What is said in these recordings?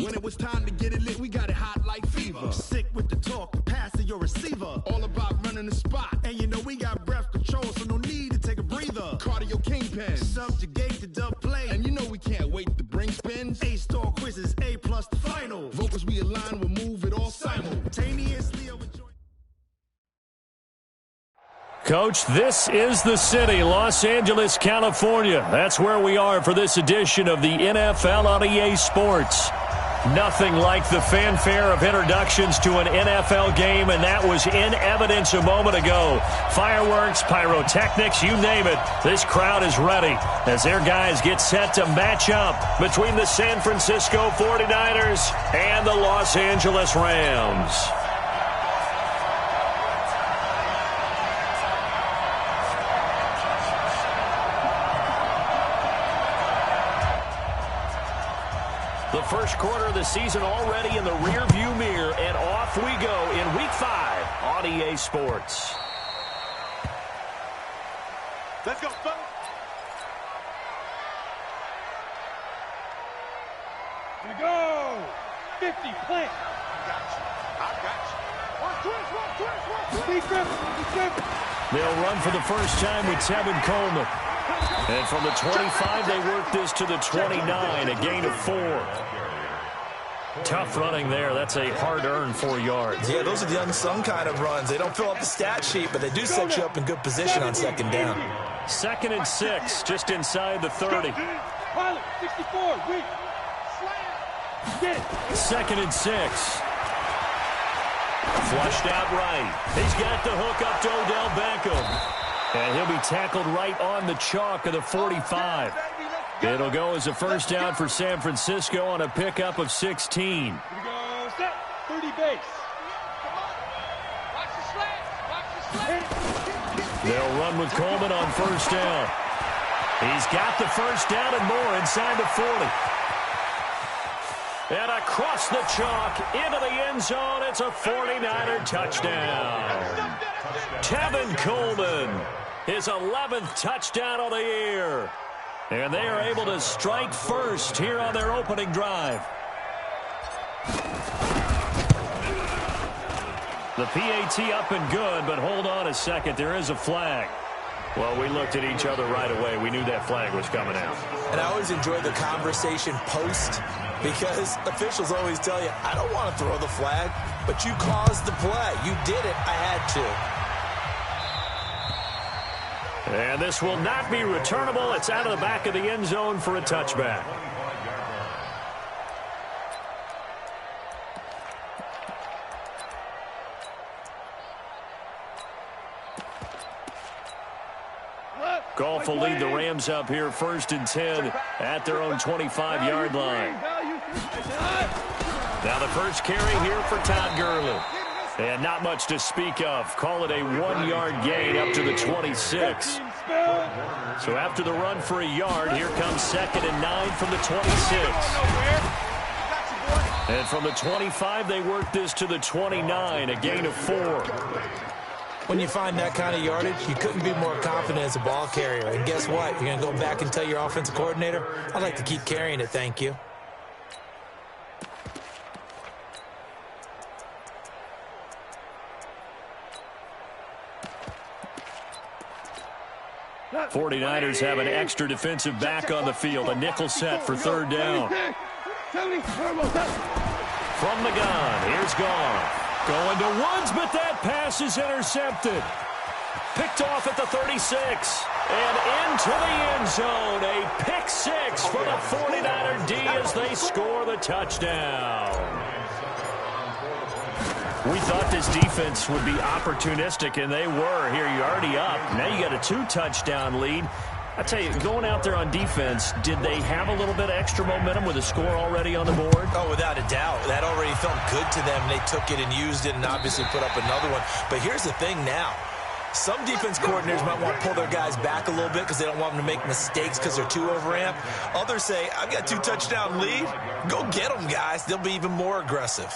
When it was time to get it lit, we got it hot like fever. Sick with the talk, the pass to your receiver. All about running the spot. And you know we got breath control, so no need to take a breather. Cardio kingpin, subjugate the dub play. And you know we can't wait to bring spins. A-star quizzes, A+ the final. Vocals we align, we'll move it all simultaneously. Coach, this is the city, Los Angeles, California. That's where we are for this edition of the NFL on EA Sports. Nothing like the fanfare of introductions to an NFL game, and that was in evidence a moment ago. Fireworks, pyrotechnics, you name it. This crowd is ready as their guys get set to match up between the San Francisco 49ers and the Los Angeles Rams. The first quarter of the season already in the rearview mirror, and off we go in Week 5 on EA Sports. Let's go, folks. Here we go. 50, plant. I got you. Watch twist. They'll run for the first time with Tevin Coleman. And from the 25, they work this to the 29, a gain of 4. Tough running there. That's a hard-earned 4 yards. Yeah, those are the unsung kind of runs. They don't fill up the stat sheet, but they do set you up in good position on second down. 2nd and 6, just inside the 30. Pilot, 64, weak. 2nd and 6. Flushed out right. He's got the hook up to Odell Beckham. And he'll be tackled right on the chalk of the 45. It'll go as a first down for San Francisco on a pickup of 16. Here we go, set, 30 base. Watch the slants. They'll run with Coleman on first down. He's got the first down and more inside the 40. And across the chalk into the end zone, it's a 49er touchdown. Tevin Coleman, his 11th touchdown of the year. And they are able to strike first here on their opening drive. The PAT up and good, but hold on a second. There is a flag. Well, we looked at each other right away. We knew that flag was coming out. And I always enjoy the conversation post because officials always tell you, I don't want to throw the flag, but you caused the play. You did it. I had to. And this will not be returnable. It's out of the back of the end zone for a touchback. Goff will lead the Rams up here 1st and 10 at their own 25-yard line. Now the first carry here for Todd Gurley. And not much to speak of. Call it a 1-yard gain up to the 26. So after the run for a yard, here comes 2nd and 9 from the 26. And from the 25, they work this to the 29, a gain of 4. When you find that kind of yardage, you couldn't be more confident as a ball carrier. And guess what? You're going to go back and tell your offensive coordinator, I'd like to keep carrying it, thank you. The 49ers have an extra defensive back on the field, a nickel set for 3rd down. From the gun, here's Goff. Going to Woods, but that pass is intercepted. Picked off at the 36. And into the end zone. A pick 6 for the 49er D as they score the touchdown. We thought this defense would be opportunistic, and they were. Here, you're already up. Now you got a 2-touchdown lead. I tell you, going out there on defense, did they have a little bit of extra momentum with a score already on the board? Oh, without a doubt. That already felt good to them. They took it and used it and obviously put up another one. But here's the thing now. Some defense coordinators might want to pull their guys back a little bit because they don't want them to make mistakes because they're too overamped. Others say, I've got 2-touchdown lead. Go get them, guys. They'll be even more aggressive.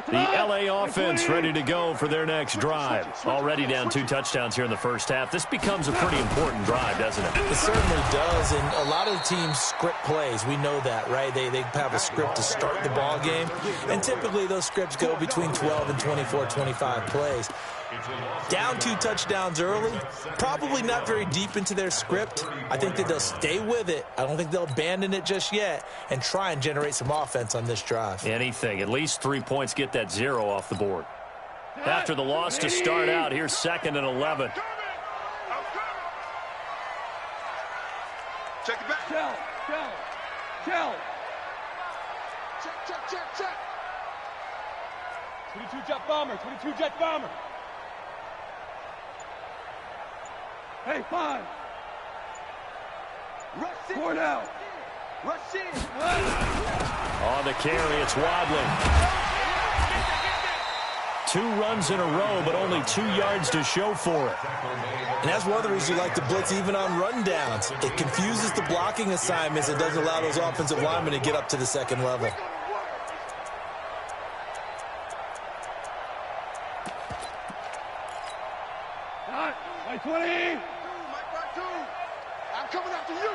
The L.A. offense ready to go for their next drive. Already down 2 touchdowns here in the first half. This becomes a pretty important drive, doesn't it? It certainly does, and a lot of the teams script plays. We know that, right? They have a script to start the ball game, and typically those scripts go between 12 and 24, 25 plays. Down 2 touchdowns early, probably not very deep into their script. I think that they'll stay with it. I don't think they'll abandon it just yet and try and generate some offense on this drive. Anything. At least 3 points, get that 0 off the board. After the loss to start out, here's 2nd and 11. Check it back. Shell. Check. 22 jet bomber. Hey, 5. Rush in. 4 down. Rush in. On the carry, it's Wadley. 2 runs in a row, but only 2 yards to show for it. And that's one of the reasons you like to blitz even on rundowns. It confuses the blocking assignments. It doesn't allow those offensive linemen to get up to the second level. Mike 20. Mike 2. I'm coming after you.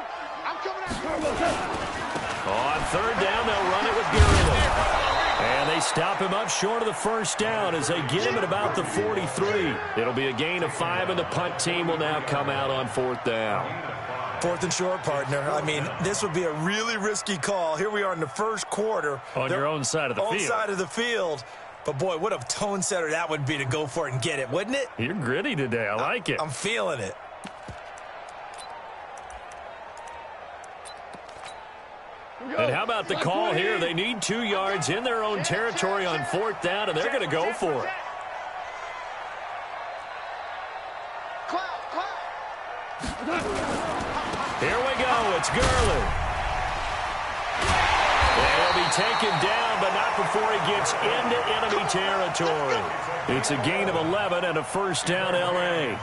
On 3rd down, they'll run it with Gurley. And they stop him up short of the first down as they get him at about the 43. It'll be a gain of 5, and the punt team will now come out on 4th down. 4th and short, partner. I mean, this would be a really risky call. Here we are in the first quarter. On your own side of the field. Own side of the field. But, boy, what a tone setter that would be to go for it and get it, wouldn't it? You're gritty today. I like it. I'm feeling it. And how about the call here? They need 2 yards in their own territory on 4th down, and they're going to go for it. Here we go. It's Gurley. He'll be taken down, but not before he gets into enemy territory. It's a gain of 11 and a 1st down, L.A.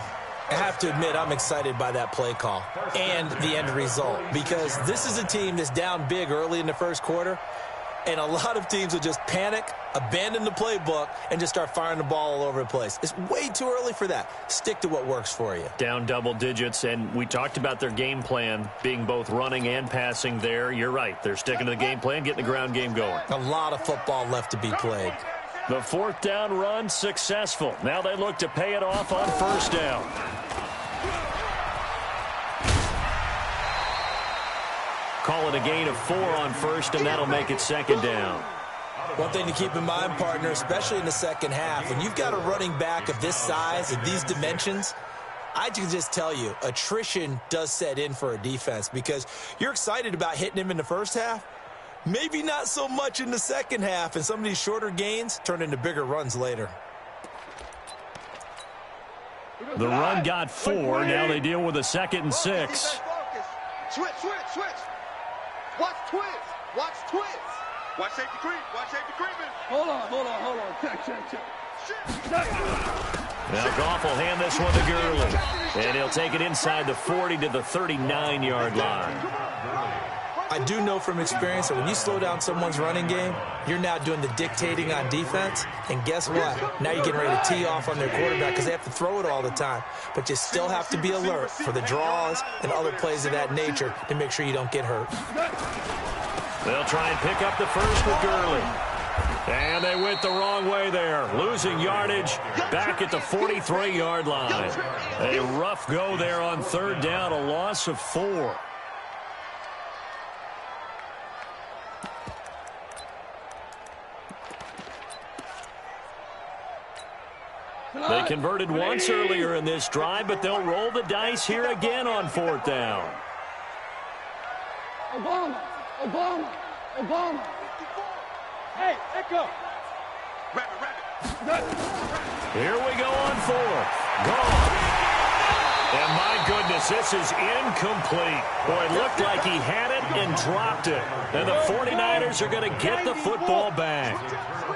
I have to admit, I'm excited by that play call and the end result, because this is a team that's down big early in the first quarter, and a lot of teams will just panic, abandon the playbook, and just start firing the ball all over the place. It's way too early for that. Stick to what works for you. Down double digits, and we talked about their game plan being both running and passing there. You're right. They're sticking to the game plan, getting the ground game going. A lot of football left to be played. The 4th down run successful. Now they look to pay it off on 1st down. Call it a gain of 4 on 1st, and that'll make it 2nd down. One thing to keep in mind, partner, especially in the second half, when you've got a running back of this size, of these dimensions, I can just tell you, attrition does set in for a defense, because you're excited about hitting him in the first half. Maybe not so much in the second half, and some of these shorter gains turn into bigger runs later. The run got 4. Now they deal with a 2nd and 6. Switch. Watch twist. Watch safety creeping. Hold on. Check. Now Goff will hand this one to Gurley. And he'll take it inside the 40 to the 39-yard line. I do know from experience that when you slow down someone's running game, you're now doing the dictating on defense. And guess what? Now you're getting ready to tee off on their quarterback because they have to throw it all the time. But you still have to be alert for the draws and other plays of that nature to make sure you don't get hurt. They'll try and pick up the first with Gurley. And they went the wrong way there. Losing yardage back at the 43-yard line. A rough go there on 3rd down, a loss of 4. They converted once earlier in this drive, but they'll roll the dice here again on 4th down. Obama. Hey, Echo. Rabbit. Here we go on 4th. Gone. And my goodness, this is incomplete. Boy, it looked like he had it and dropped it. And the 49ers are going to get the football back.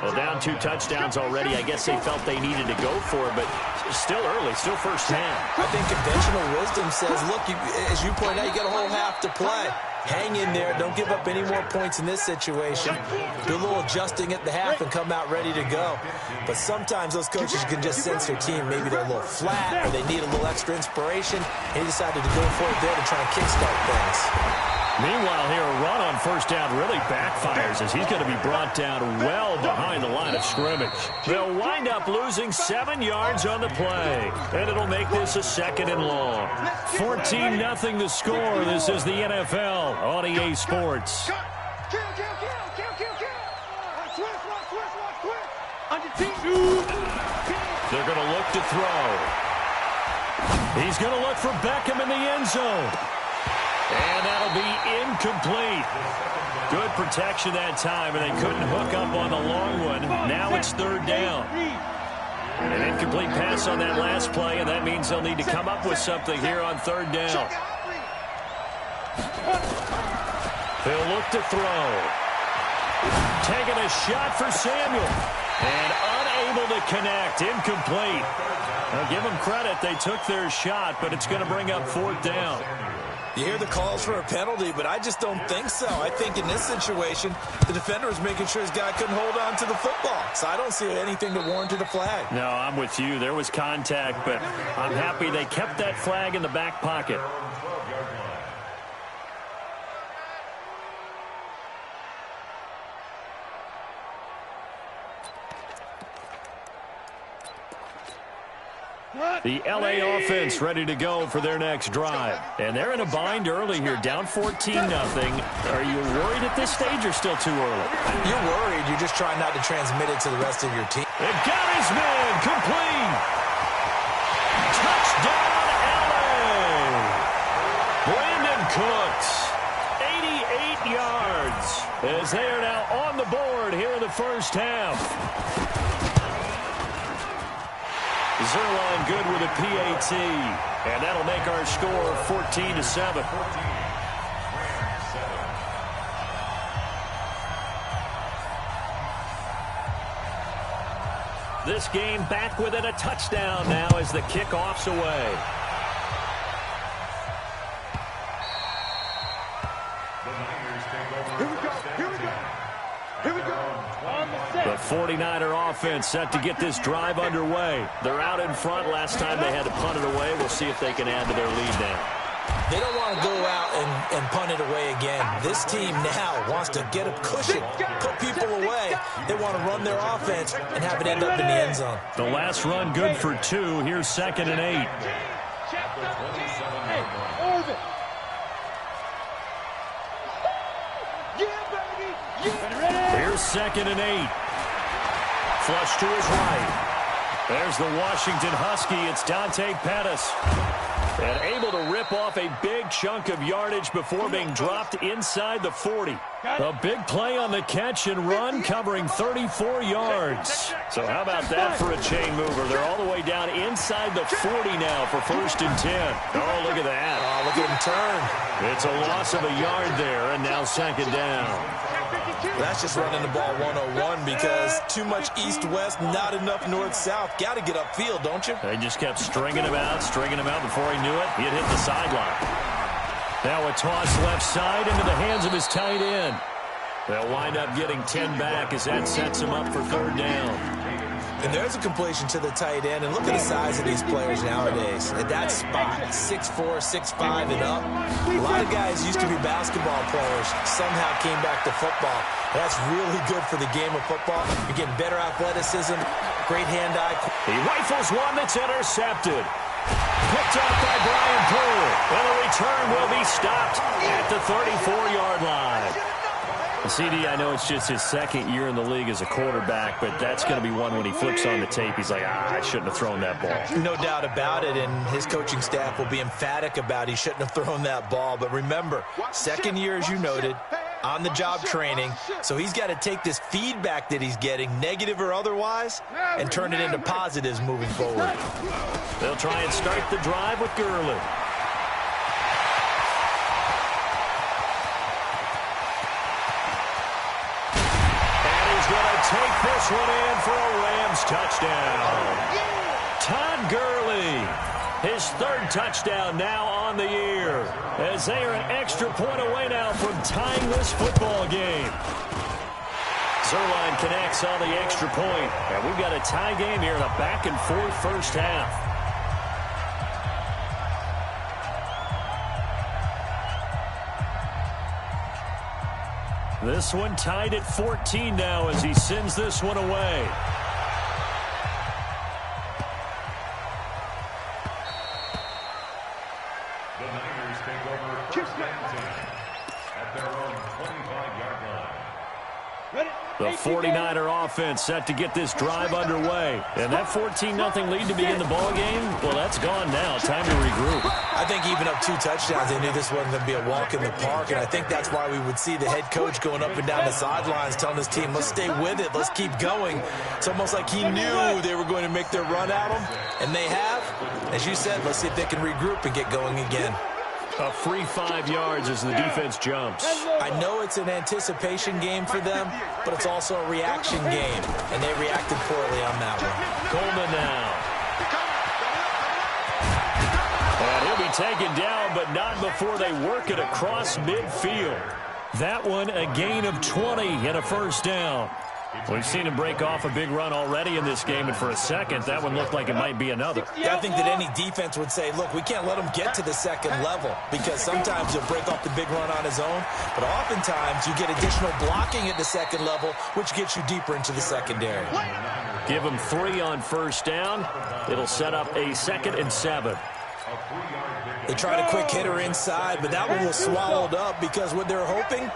Well, down 2 touchdowns already. I guess they felt they needed to go for it, but still early, still first half. I think conventional wisdom says, look, as you point out, you got a whole half to play. hang in there. Don't give up any more points in this situation. Do a little adjusting at the half and come out ready to go. But sometimes those coaches can just sense their team. Maybe they're a little flat or they need a little extra inspiration. And he decided to go for it there to try and kickstart things. Meanwhile, here, a run on first down really backfires as he's going to be brought down well behind the line of scrimmage. They'll wind up losing 7 yards on the play, and it'll make this a 2nd and long. 14-0 the score. This is the NFL on EA Sports. They're going to look to throw. He's going to look for Beckham in the end zone. And that'll be incomplete. Good protection that time, and they couldn't hook up on the long one. Now it's 3rd down. An incomplete pass on that last play, and that means they'll need to come up with something here on 3rd down. They'll look to throw. Taking a shot for Samuel. And unable to connect. Incomplete. Now, give them credit. They took their shot, but it's going to bring up 4th down. You hear the calls for a penalty, but I just don't think so. I think in this situation, the defender was making sure his guy couldn't hold on to the football. So I don't see anything to warrant a flag. No, I'm with you. There was contact, but I'm happy they kept that flag in the back pocket. The L.A. offense ready to go for their next drive. And they're in a bind early here, down 14-0. Are you worried at this stage or still too early? You're worried. You're just trying not to transmit it to the rest of your team. They've got his man complete. Touchdown, L.A. Brandon Cooks, 88 yards, as they are now on the board here in the first half. Zerline good with a PAT, and that'll make our score 14-7. This game back within a touchdown now as the kickoff's away. The 49er offense set to get this drive underway. They're out in front. Last time they had to punt it away. We'll see if they can add to their lead now. They don't want to go out and punt it away again. This team now wants to get a cushion, put people away. They want to run their offense and have it end up in the end zone. The last run good for 2. Here's 2nd and 8. Here's 2nd and 8. Flush to his right. There's the Washington Husky. It's Dante Pettis. And able to rip off a big chunk of yardage before being dropped inside the 40. A big play on the catch and run, covering 34 yards. So how about that for a chain mover? They're all the way down inside the 40 now for 1st and 10. Oh, look at that. Oh, look at him turn. It's a loss of a yard there, and now 2nd down. That's just running the ball 101 because too much east-west, not enough north-south. Got to get upfield, don't you? They just kept stringing him out before he knew it. He had hit the sideline. Now a toss left side into the hands of his tight end. They'll wind up getting 10 back as that sets him up for 3rd down. And there's a completion to the tight end. And look at the size of these players nowadays. At that spot, 6'4", 6'5", and up. A lot of guys used to be basketball players, somehow came back to football. That's really good for the game of football. You're getting better athleticism, great hand-eye. He rifles one that's intercepted. Picked up by Brian Poole. And the return will be stopped at the 34-yard line. CD, I know it's just his 2nd year in the league as a quarterback, but that's going to be one when he flips on the tape. He's like, I shouldn't have thrown that ball. No doubt about it, and his coaching staff will be emphatic about he shouldn't have thrown that ball. But remember, 2nd year, as you noted, on-the-job training, so he's got to take this feedback that he's getting, negative or otherwise, and turn it into positives moving forward. They'll try and start the drive with Gurley. Take this one in for a Rams touchdown. Todd Gurley His third touchdown now on the year, as they are an extra point away now from tying this football game. Zerline connects on the extra point, and we've got a tie game here in a back-and-forth first half. This one tied at 14 now as he sends this one away. The Niners take over first and 10 at their own 25-yard line. The 49er offense set to get this drive underway. And that 14-0 lead to begin the ball game, well, that's gone now. Time to regroup. I think even up 2 touchdowns, they knew this wasn't going to be a walk in the park, and I think that's why we would see the head coach going up and down the sidelines telling his team, let's stay with it, let's keep going. It's almost like he knew they were going to make their run at him, and they have. As you said, let's see if they can regroup and get going again. A free 5 yards as the defense jumps. I know it's an anticipation game for them, but it's also a reaction game, and they reacted poorly on that one. Coleman now. And he'll be taken down, but not before they work it across midfield. That one a gain of 20 and a first down. We've seen him break off a big run already in this game, and for a second, that one looked like it might be another. Yeah, I think that any defense would say, look, we can't let him get to the second level, because sometimes he'll break off the big run on his own, but oftentimes you get additional blocking at the second level, which gets you deeper into the secondary. Give him 3 on first down. It'll set up a 2nd and 7. They tried a quick hitter inside, but that one was swallowed up because what they're hoping,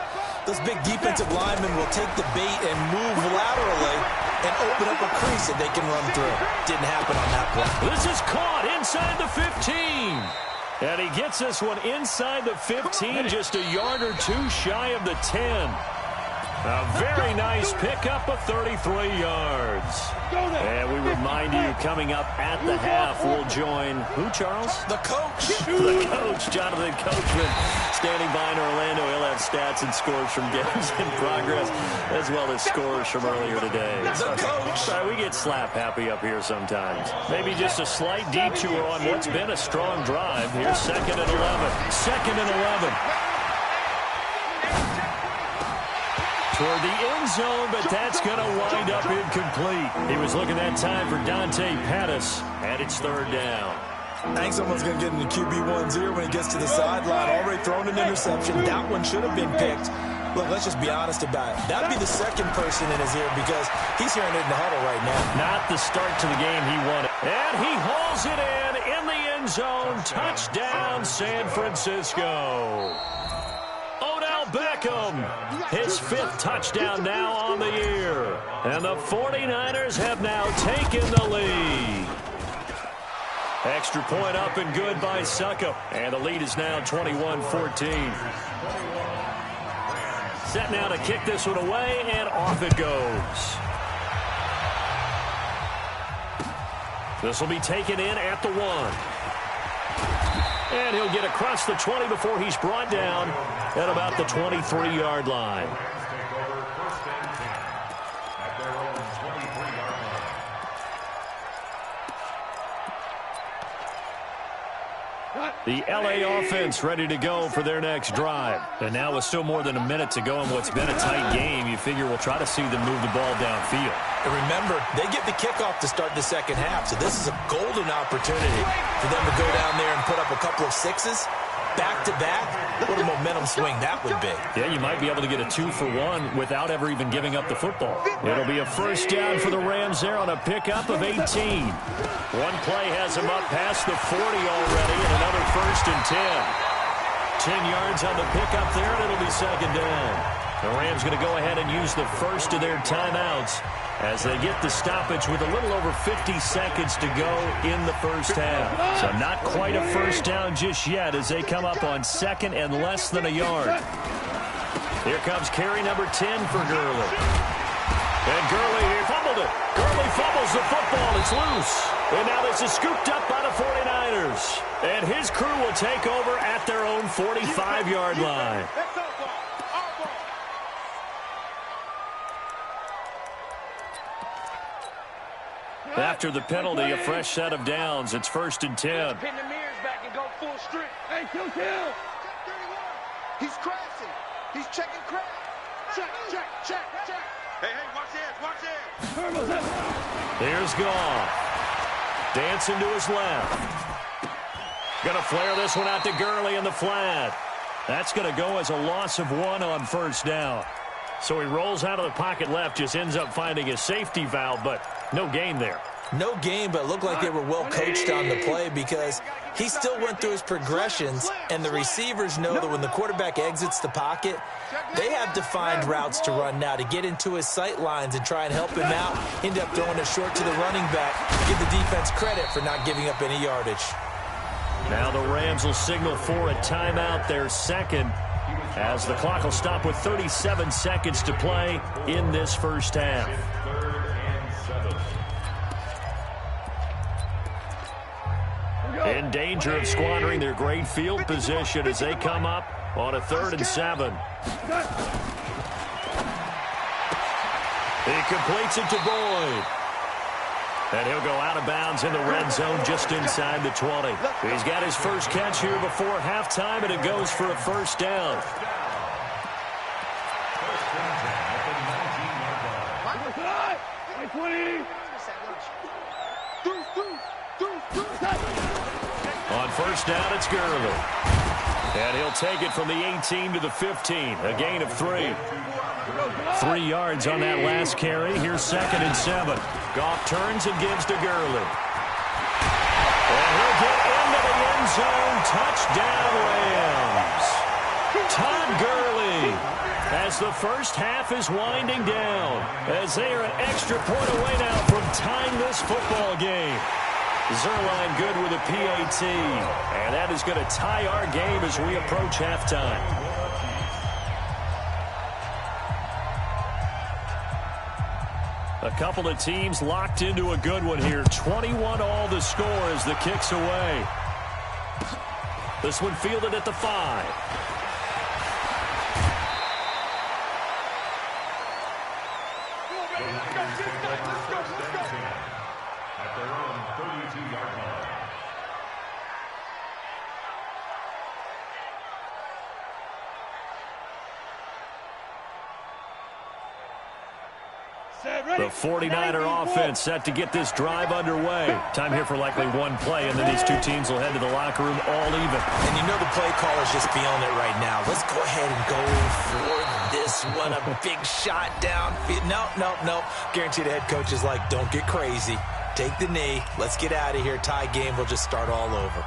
those big defensive linemen will take the bait and move laterally and open up a crease that they can run through. Didn't happen on that play. This is caught inside the 15. And he gets this one inside the 15, just a yard or 2 shy of the 10. A very nice pickup of 33 yards. And we remind you, coming up at the half, we'll join who, Charles? The coach. The coach, Jonathan Coachman, standing by in Orlando. He'll have stats and scores from games in progress, as well as scores from earlier today. The coach. We get slap happy up here sometimes. Maybe just a slight detour on what's been a strong drive. Here's 2nd and 11. 2nd and 11. Toward the end zone, but that's going to wind up incomplete. He was looking that time for Dante Pettis, and it's 3rd down. I think someone's going to get into QB1's ear when he gets to the sideline. Already thrown an interception. That one should have been picked. Look, let's just be honest about it. That would be the second person in his ear because he's hearing it in the huddle right now. Not the start to the game he wanted. And he hauls it in the end zone. Touchdown, San Francisco. Beckham, his 5th touchdown now on the year. And the 49ers have now taken the lead. Extra point up and good by Suckup. And the lead is now 21-14. Set now to kick this one away, and off it goes. This will be taken in at the 1. And he'll get across the 20 before he's brought down at about the 23-yard line. The L.A. offense ready to go for their next drive. And now with still more than a minute to go in what's been a tight game, you figure we'll try to see them move the ball downfield. And remember, they get the kickoff to start the second half, so this is a golden opportunity for them to go down there and put up a couple of 6s. Back-to-back, what a momentum swing that would be. Yeah, you might be able to get a 2-for-1 without ever even giving up the football. It'll be a first down for the Rams there on a pickup of 18. One play has him up past the 40 already, and another 1st and 10. 10 yards on the pickup there, and it'll be 2nd down. The Rams going to go ahead and use the first of their timeouts as they get the stoppage with a little over 50 seconds to go in the first half. So not quite a first down just yet as they come up on 2nd and less than a yard. Here comes carry number 10 for Gurley. And Gurley, he fumbled it. Gurley fumbles the football. It's loose. And now this is scooped up by the 49ers. And his crew will take over at their own 45-yard line. After the penalty, a fresh set of downs. It's 1st and 10. Pin the mirrors back and go full strip. Hey, kill. He's crashing. He's checking crash. Check. Hey, watch this. Here's Goff. Dancing to his left. Going to flare this one out to Gurley in the flat. That's going to go as a loss of 1 on 1st down. So he rolls out of the pocket left, just ends up finding a safety valve, but no gain there. No gain, but it looked like they were well coached on the play because he still went through his progressions, and the receivers know that when the quarterback exits the pocket, they have defined routes to run now to get into his sight lines and try and help him out. End up throwing it short to the running back. Give the defense credit for not giving up any yardage. Now the Rams will signal for a timeout, their second, as the clock will stop with 37 seconds to play in this first half. 3rd and 7. In danger of squandering their great field position as they come up on a 3rd and 7. He completes it to Boyd. And he'll go out of bounds in the red zone just inside the 20. He's got his first catch here before halftime, and it goes for a 1st down. On 1st down, it's Gurley. And he'll take it from the 18 to the 15, a gain of 3. 3 yards on that last carry. Here's 2nd and 7. Goff turns and gives to Gurley. And he'll get into the end zone. Touchdown, Rams. Todd Gurley, as the first half is winding down, as they are an extra point away now from tying this football game. Zerline good with a PAT, and that is going to tie our game as we approach halftime. A couple of teams locked into a good one here. 21 all the score as the kick's away. This one fielded at the 5. At their own 32-yard line. The 49er offense set to get this drive underway. Time here for likely one play, and then these two teams will head to the locker room all even. And you know the play caller's just feeling it right now. Let's go ahead and go for this one. A big shot down. Nope. Guarantee the head coach is like, don't get crazy. Take the knee. Let's get out of here. Tie game. We'll just start all over.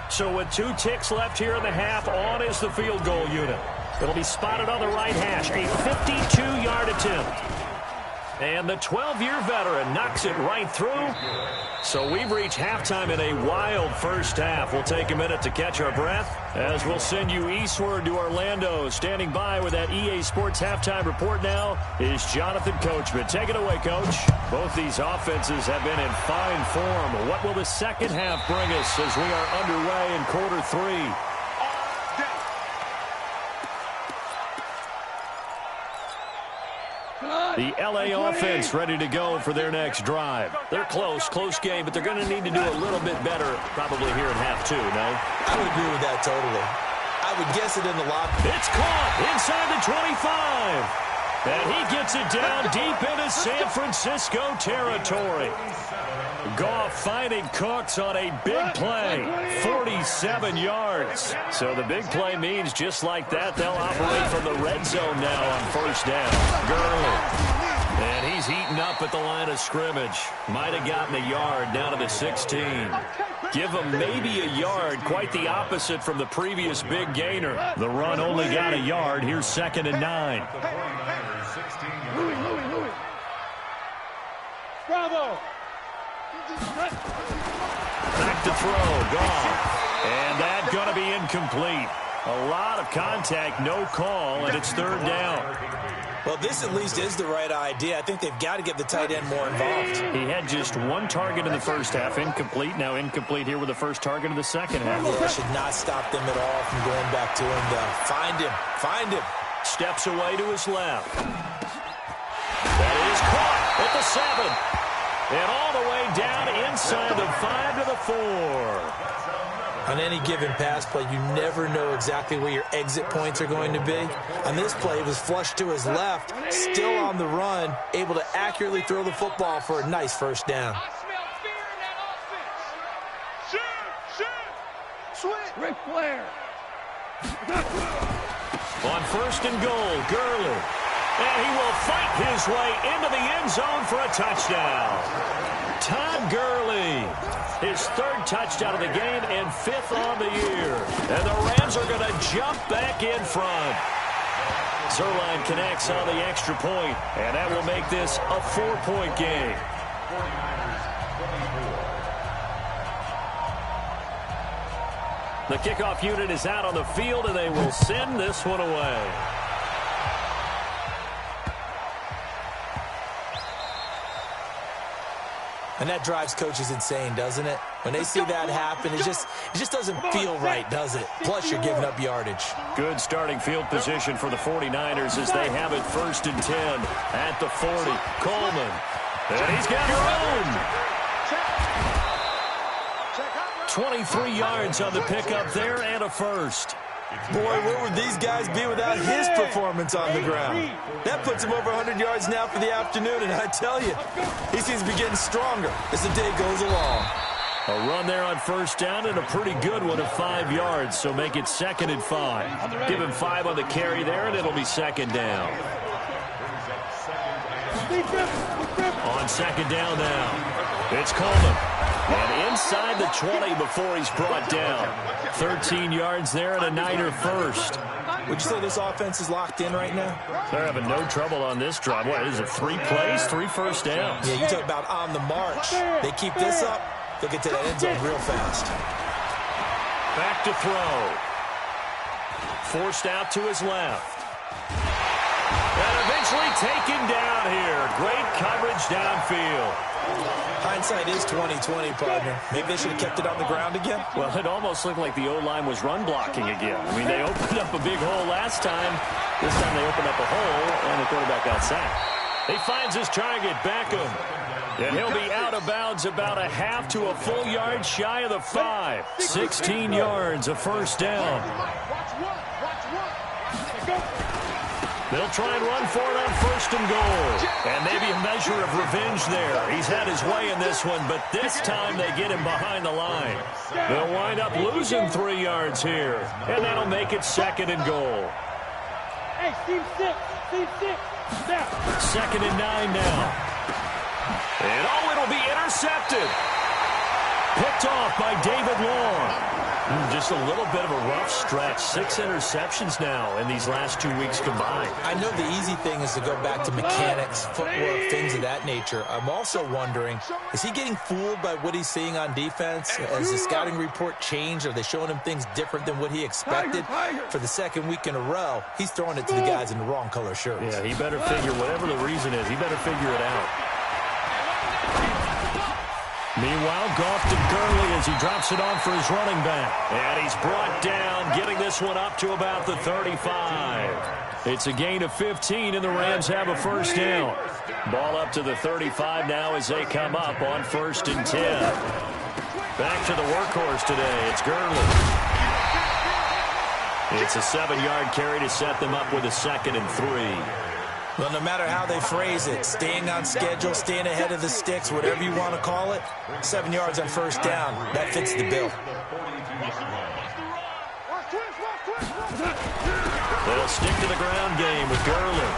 So with 2 ticks left here in the half, on is the field goal unit. It'll be spotted on the right hash. A 52-yard attempt. And the 12-year veteran knocks it right through. So we've reached halftime in a wild first half. We'll take a minute to catch our breath as we'll send you eastward to Orlando. Standing by with that EA Sports halftime report now is Jonathan Coachman. Take it away, Coach. Both these offenses have been in fine form. What will the second half bring us as we are underway in quarter 3? The LA offense ready to go for their next drive. They're close game, but they're going to need to do a little bit better probably here in half 2, no? I would agree with that totally. I would guess it in the locker. It's caught inside the 25. And he gets it down deep into San Francisco territory. Goff finding Cooks on a big play, 47 yards. So the big play means just like that, they'll operate from the red zone now on first down. Gurley. And he's heating up at the line of scrimmage. Might have gotten a yard down to the 16. Give him maybe a yard, quite the opposite from the previous big gainer. The run only got a yard. Here's 2nd and 9. Louis. Bravo. Back to throw, Goff. And that's going to be incomplete. A lot of contact, no call, and it's 3rd down. Well, this at least is the right idea. I think they've got to get the tight end more involved. He had just 1 target in the first half, incomplete. Now incomplete here with the first target of the second half. Yeah, that should not stop them at all from going back to him. Find him. Steps away to his left. That is caught at the 7. And all the way down inside the 5 to the 4. On any given pass play, you never know exactly where your exit points are going to be. On this play, it was flushed to his left, still on the run, able to accurately throw the football for a nice first down. I smell fear in that offense. Shoot! Switch! Ric Flair. On 1st and goal, Gurley. And he will fight his way into the end zone for a touchdown. Todd Gurley, his 3rd touchdown of the game and 5th on the year. And the Rams are going to jump back in front. Zerline connects on the extra point, and that will make this a 4-point game. 49ers, 24. The kickoff unit is out on the field, and they will send this one away. And that drives coaches insane, doesn't it? When they see that happen, it just doesn't feel right, does it? Plus, you're giving up yardage. Good starting field position for the 49ers as they have it 1st and 10 at the 40. Coleman. And he's got room. 23 yards on the pickup there and a first. Boy, where would these guys be without his performance on the ground? That puts him over 100 yards now for the afternoon, and I tell you, he seems to be getting stronger as the day goes along. A run there on 1st down and a pretty good one of 5 yards, so make it 2nd and 5. Give him 5 on the carry there, and it'll be 2nd down. On 2nd down now, it's Coleman. And inside the 20 before he's brought down. 13 yards there and a Niner first. Would you say this offense is locked in right now? They're having no trouble on this drive. What is it, 3 plays, 3 first downs? Yeah, you talk about on the march. They keep this up, they'll get to that end zone real fast. Back to throw. Forced out to his left. And eventually taken down here. Great coverage downfield. Hindsight is 20/20, partner. Maybe they should have kept it on the ground again. Well, it almost looked like the O-line was run blocking again. I mean, they opened up a big hole last time. This time they opened up a hole, and the quarterback got sacked. He finds his target, Beckham. And he'll be out of bounds about a half to a full yard shy of the 5. 16 yards, a first down. They'll try and run for it on 1st and goal. And maybe a measure of revenge there. He's had his way in this one, but this time they get him behind the line. They'll wind up losing 3 yards here. And that'll make it 2nd and goal. Hey, Steve 6. 2nd and 9 now. And it'll be intercepted. Picked off by David Long. Just a little bit of a rough stretch. 6 interceptions now in these last 2 weeks combined. I know the easy thing is to go back to mechanics, footwork, things of that nature. I'm also wondering, is he getting fooled by what he's seeing on defense? Has the scouting report changed? Are they showing him things different than what he expected? For the 2nd week in a row, he's throwing it to the guys in the wrong color shirts. Yeah, he better figure, whatever the reason is, he better figure it out. Meanwhile, Goff to Gurley as he drops it on for his running back. And he's brought down, getting this one up to about the 35. It's a gain of 15, and the Rams have a first down. Ball up to the 35 now as they come up on 1st and 10. Back to the workhorse today. It's Gurley. It's a 7-yard carry to set them up with a 2nd and 3. Well, no matter how they phrase it, staying on schedule, staying ahead of the sticks, whatever you want to call it, 7 yards on 1st down, that fits the bill. They'll stick to the ground game with Gurley.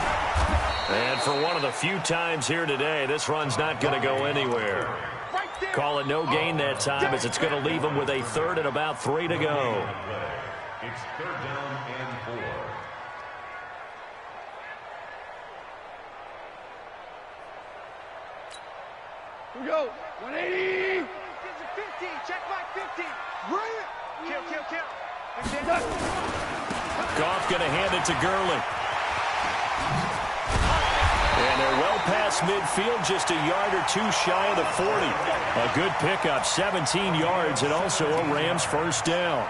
And for one of the few times here today, this run's not going to go anywhere. Call it no gain that time as it's going to leave them with a 3rd and about 3 to go. It's 3rd down and 4. Here we go. 180. 50, check back 50. Bring it. Kill. Goff going to hand it to Gurley. And they're well past midfield, just a yard or 2 shy of the 40. A good pickup, 17 yards, and also a Rams first down.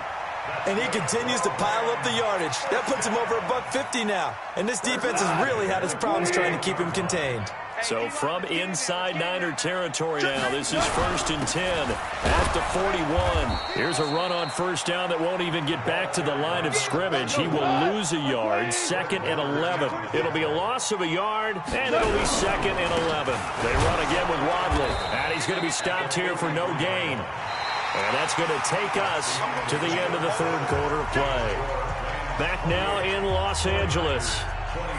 And he continues to pile up the yardage. That puts him over $150 now. And this defense has really had its problems trying to keep him contained. So from inside Niner territory now, this is 1st and 10 at the 41. Here's a run on first down that won't even get back to the line of scrimmage. He will lose a yard, 2nd and 11. It'll be a loss of a yard, and it'll be 2nd and 11. They run again with Wadley, and he's going to be stopped here for no gain. And that's going to take us to the end of the 3rd quarter of play. Back now in Los Angeles.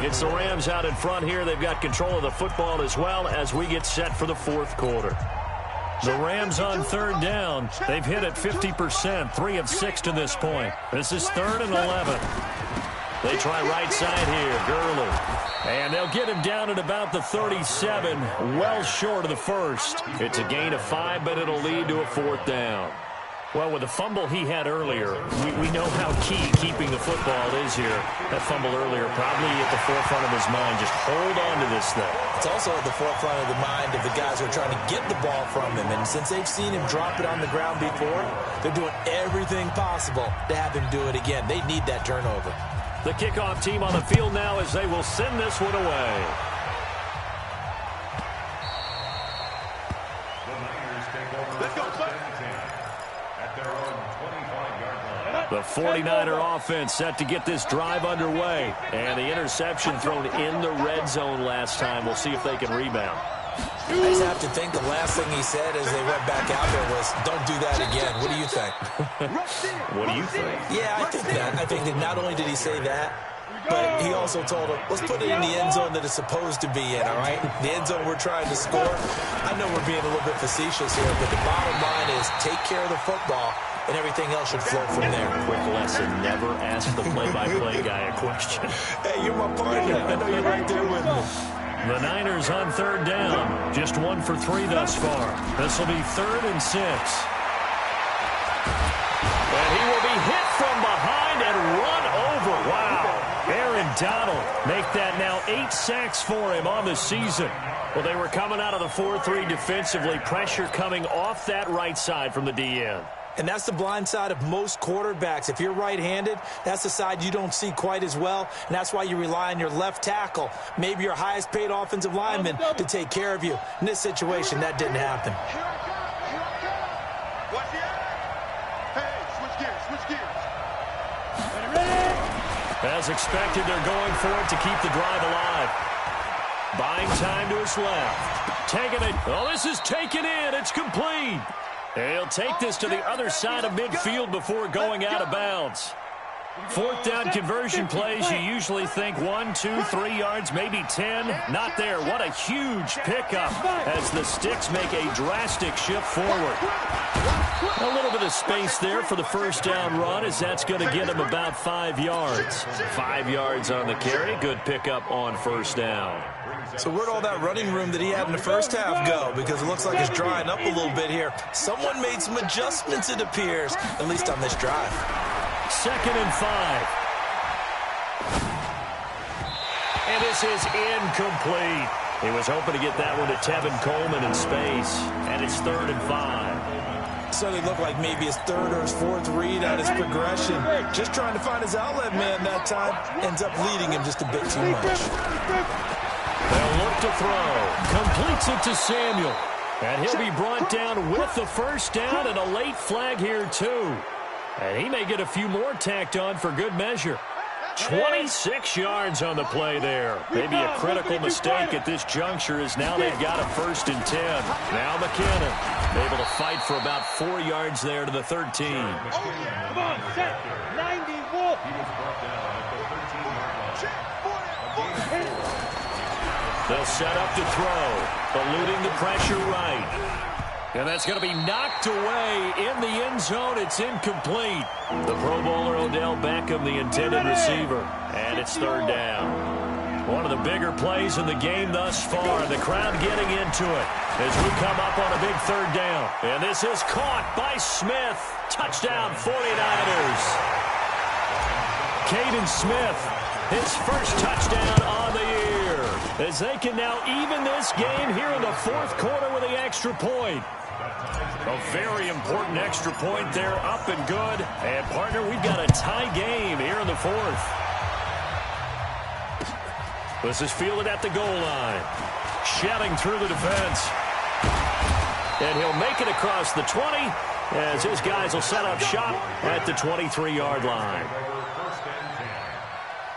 It's the Rams out in front here. They've got control of the football as well as we get set for the 4th quarter. The Rams on 3rd down. They've hit it 50%, 3 of 6 to this point. This is 3rd and 11. They try right side here, Gurley. And they'll get him down at about the 37, well short of the 1st. It's a gain of 5, but it'll lead to a 4th down. Well, with the fumble he had earlier, we know how key keeping the football is here. That fumble earlier probably at the forefront of his mind. Just hold on to this thing. It's also at the forefront of the mind of the guys who are trying to get the ball from him. And since they've seen him drop it on the ground before, they're doing everything possible to have him do it again. They need that turnover. The kickoff team on the field now as they will send this one away. The 49er offense set to get this drive underway. And the interception thrown in the red zone last time. We'll see if they can rebound. I just have to think the last thing he said as they went back out there was, don't do that again. What do you think? What do you think? Yeah, I think that. I think that not only did he say that, but he also told him, let's put it in the end zone that it's supposed to be in, all right? The end zone we're trying to score. I know we're being a little bit facetious here, but the bottom line is take care of the football, and everything else should flow from there. Quick lesson, never ask the play-by-play guy a question. Hey, you're my partner. I know you're right there with me. The Niners on 3rd down. Just 1 for 3 thus far. This will be 3rd and 6. And he will be hit from behind and run over. Wow. Aaron Donald make that now 8 sacks for him on the season. Well, they were coming out of the 4-3 defensively. Pressure coming off that right side from the DEM. And that's the blind side of most quarterbacks. If you're right-handed, that's the side you don't see quite as well, and that's why you rely on your left tackle, maybe your highest-paid offensive lineman, to take care of you. In this situation, that didn't happen. As expected, they're going for it to keep the drive alive. Buying time to his left. Taking it. Oh, this is taken in. It's complete. He'll take this to the other side of midfield before going out of bounds. 4th down conversion plays, you usually think 1, 2, 3 yards, maybe 10. Not there. What a huge pickup as the sticks make a drastic shift forward. A little bit of space there for the first down run as that's going to get him about 5 yards. 5 yards on the carry. Good pickup on first down. So where'd all that running room that he had in the first half go? Because it looks like it's drying up a little bit here. Someone made some adjustments, it appears, at least on this drive. 2nd and 5. And this is incomplete. He was hoping to get that one to Tevin Coleman in space. And it's 3rd and 5. So they look like maybe his 3rd or his 4th read on his progression. Just trying to find his outlet man that time. Ends up leading him just a bit too much. They'll look to throw. Completes it to Samuel. And he'll be brought down with the first down and a late flag here too. And he may get a few more tacked on for good measure. 26 yards on the play there. Maybe a critical mistake at this juncture as now they've got a 1st and 10. Now McKinnon able to fight for about 4 yards there to the 13. Come on, set. 91. They'll set up to throw, eluding the pressure right. And that's going to be knocked away in the end zone. It's incomplete. The Pro Bowler Odell Beckham, the intended receiver. And it's 3rd down. One of the bigger plays in the game thus far. The crowd getting into it as we come up on a big 3rd down. And this is caught by Smith. Touchdown 49ers. Caden Smith, his first touchdown on the year. As they can now even this game here in the 4th quarter with the extra point. A very important extra point there, up and good. And, partner, we've got a tie game here in the 4th. This is fielded at the goal line. shedding through the defense. And he'll make it across the 20 as his guys will set up shop at the 23-yard line. First and 10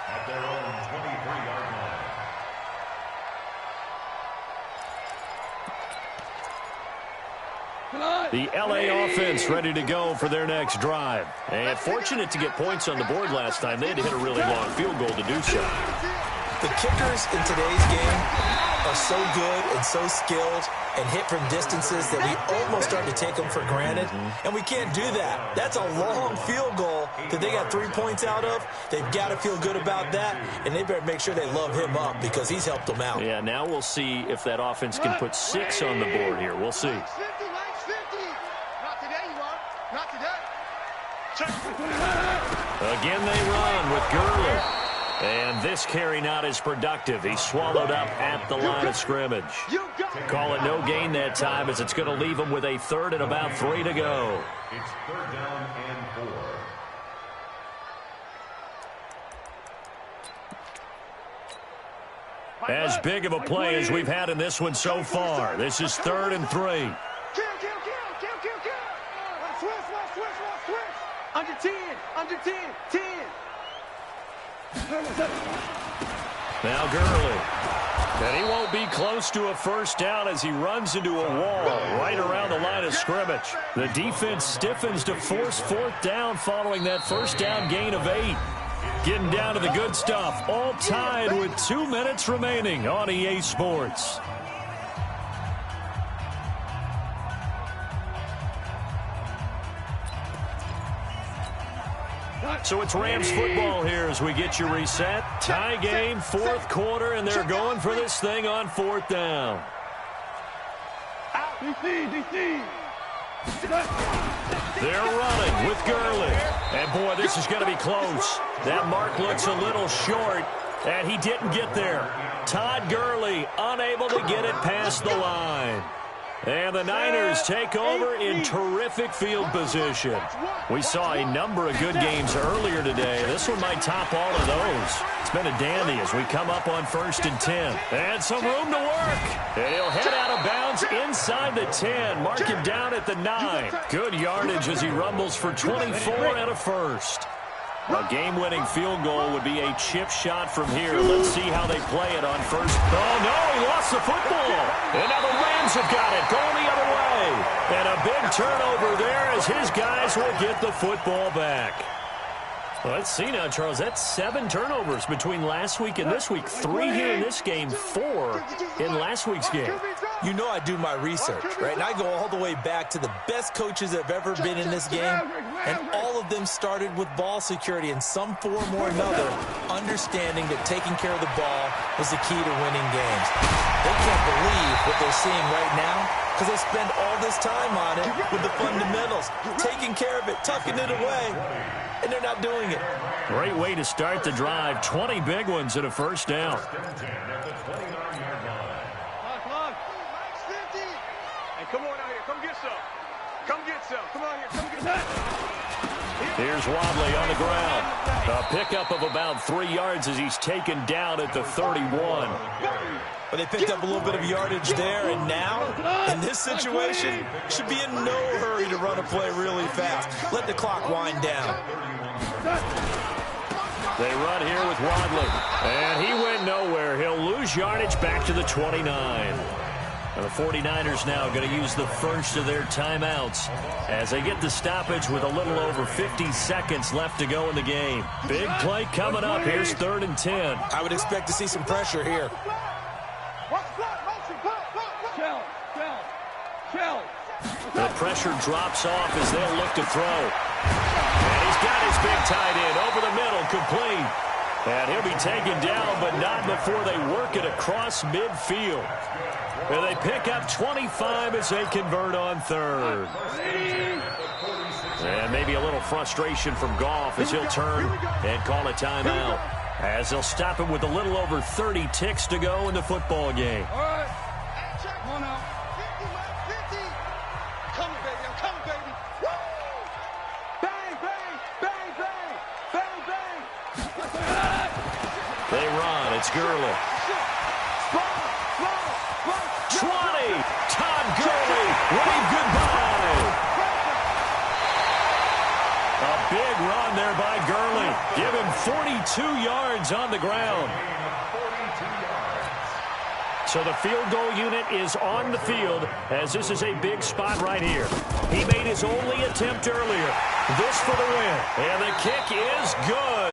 at their own 23-yard line. The LA offense ready to go for their next drive. And fortunate to get points on the board last time. They had to hit a really long field goal to do so. The kickers in today's game are so good and so skilled and hit from distances that we almost start to take them for granted. And we can't do that. That's a long field goal that they got 3 points out of. They've got to feel good about that, and they better make sure they love him up because he's helped them out. Yeah, now we'll see if that offense can put 6 on the board here. We'll see. Not today, you won't. Not today. Again, they run with Gurley. And this carry not as productive. He's swallowed up at the line of scrimmage. Call it no gain that time as it's going to leave him with a third and about 3 to go. It's third down and 4. As big of a play as we've had in this one so far. This is 3rd and 3. Kill. Switch. Under 10. 10. Now Gurley. And he won't be close to a first down as he runs into a wall right around the line of scrimmage. The defense stiffens to force 4th down following that first down gain of 8. Getting down to the good stuff. All tied with 2 minutes remaining on EA Sports. So it's Rams football here as we get you reset. Tie game, 4th quarter, and they're going for this thing on 4th down. They're running with Gurley. And, boy, this is going to be close. That mark looks a little short, and he didn't get there. Todd Gurley unable to get it past the line. And the Niners take over in terrific field position. We saw a number of good games earlier today. This one might top all of those. It's been a dandy as we come up on 1st and 10. And some room to work. And he'll head out of bounds inside the 10. Mark him down at the 9. Good yardage as he rumbles for 24 and a first. A game-winning field goal would be a chip shot from here. Let's see how they play it on first. Oh, no, he lost the football. And now the Rams have got it going the other way. And a big turnover there as his guys will get the football back. Well, let's see now, Charles. That's 7 turnovers between last week and this week. 3 here in this game, 4 in last week's game. You know I do my research, right? And I go all the way back to the best coaches that have ever been in this game, and all of them started with ball security in some form or another, understanding that taking care of the ball was the key to winning games. They can't believe what they're seeing right now because they spend all this time on it with the fundamentals, taking care of it, tucking it away, and they're not doing it. Great way to start the drive. 20 big ones and a first down. Come on out here. Come get some. Come get some. Come on here. Come get some. Here's Wadley on the ground. A pickup of about 3 yards as he's taken down at the 31. But they picked up a little bit of yardage there, and now, in this situation, should be in no hurry to run a play really fast. Let the clock wind down. They run here with Wadley. And he went nowhere. He'll lose yardage back to the 29. And the 49ers now going to use the first of their timeouts as they get the stoppage with a little over 50 seconds left to go in the game. Big play coming up. Here's 3rd and 10. I would expect to see some pressure here. The pressure drops off as they'll look to throw. And he's got his big tight end over the middle, complete. And he'll be taken down, but not before they work it across midfield. And they pick up 25 as they convert on 3rd. And maybe a little frustration from Goff as he'll turn and call a timeout. As they'll stop it with a little over 30 ticks to go in the football game. All right. Check one out. 50. Come, baby. I'm coming, baby. Woo! Bang, bang, bang, bang, bang, bang. They run. It's Gurley. Give him 42 yards on the ground. So the field goal unit is on the field as this is a big spot right here. He made his only attempt earlier. This for the win. And the kick is good.